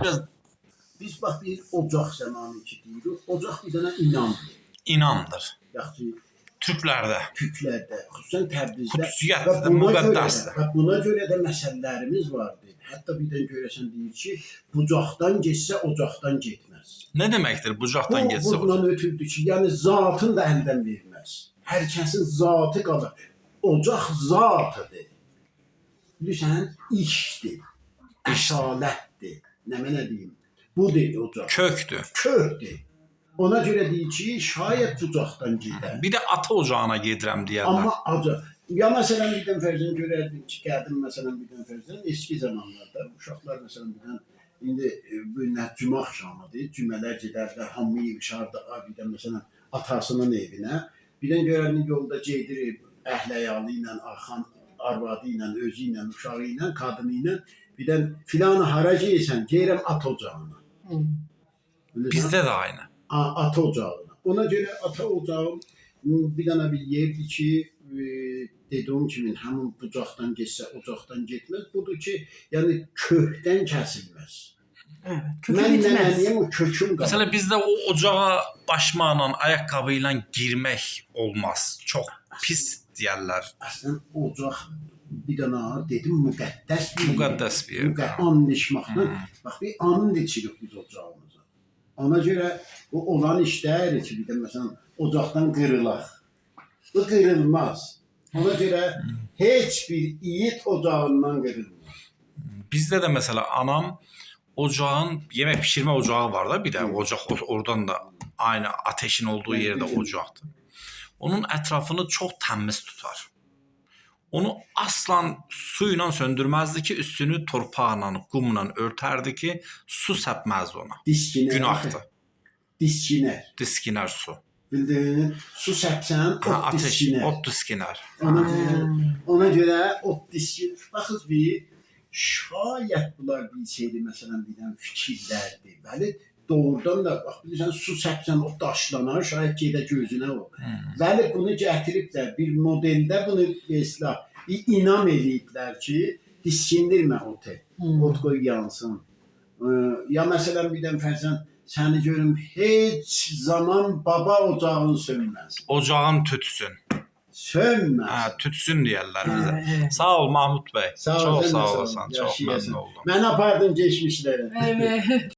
Biraz Biz bax bir ocaq zamanı ki deyirik. Ocaq bir dənə inandır. inamdır. Yaxşı, Türklərdə Türklərdə, xüsusən Təbrizdə xüsusiyyətdir, müqəddəsdir. və buna görə də məsələlərimiz vardır. Hətta birdən görəsən deyir ki, bucaqdan getsə ocaqdan getməz. Nə deməkdir bucaqdan getsə? Bundan ötürdü ki, yəni zatın da əldən verməz. Hər kəsin zatı qalır. Ocaq zatıdır. Bilirsən, işdir, əsalətdir. Nə mənə deyim? Budur ocaq. Kökdür. Kökdür. Ona görə deyir ki, şayət bucaqdan gedər. Bir də ata ocağına gedirəm deyərlər. Amma acı. Ya məsələn birdən fərzən görərdim ki, gəldim məsələn birdən fərzən eski zamanlarda uşaqlar məsələn birdən indi bu gün cümə axşamıdır. Cümələr gedərlər, hamı yığışardı birdən məsələn atasının evinə. Birdən görərdim yolda gedir əhləyalı ilə, axan arvadı ilə, özü ilə, uşağı ilə, qadını ilə birdən filan hara gəlsən, gəlirəm at ocağına. Bizdə də aynı. Ata ocağına. Ona görə ata ocağı bir dənə bir yerdir ki, dediyim kimi həmin bucaqdan getsə ocaqdan getməz. Budur ki, yəni kökdən kəsilməz. Mən nənəyim o köküm qalır. Məsələn bizdə o ocağa başmaqla, ayaqqabı ilə girmək olmaz. Çox pis deyərlər. Əslən ocaq bir dənə dedim müqəddəs bir yer. Müqəddəs bir yer. And içmaqla, bax bir and içirik biz ocağımıza. Ona görə bu olan işlər ki, bir də məsələn ocaqdan qırılaq. Bu qırılmaz. Ona görə heç bir it ocağından qırılmaz. Bizdə də məsələ anam ocağın, yemək pişirmə ocağı var da bir də ocaq oradan da aynı ateşin olduğu yerdə ocaqdır. Onun ətrafını çox təmiz tutar. Onu aslan su ilə söndürməzdi ki, üstünü torpaqla, qumla örtərdi ki, su səpməzdi ona. Diskinər. Günahdır. Diskinər. Diskinər su. Bildin, su səpsən, ot diskinər. Ot diskinər. Ona görə ot diskinər. Baxız bir, şayət bunlar bir şeydir, məsələn, birdən fikirlərdir. Bəli, doğrudan da, bax, bilirsən, su səpsən, o daşlanar, şayət gedə gözünə o. Bəli, bunu gətiriblər, bir modeldə bunu mesela, inam eləyiblər ki, diskindirmə otu, ot qoy yansın. Ya məsələn, birdən fərzən, səni görüm, heç zaman baba ocağın sönməz. Ocağın tütsün. Sönməz. Hə, tütsün deyərlər bizə. Sağ ol Mahmud bəy. Çox sağ olasın. Çox məmnun oldum. Mən apardım geçmişlərə. Evet.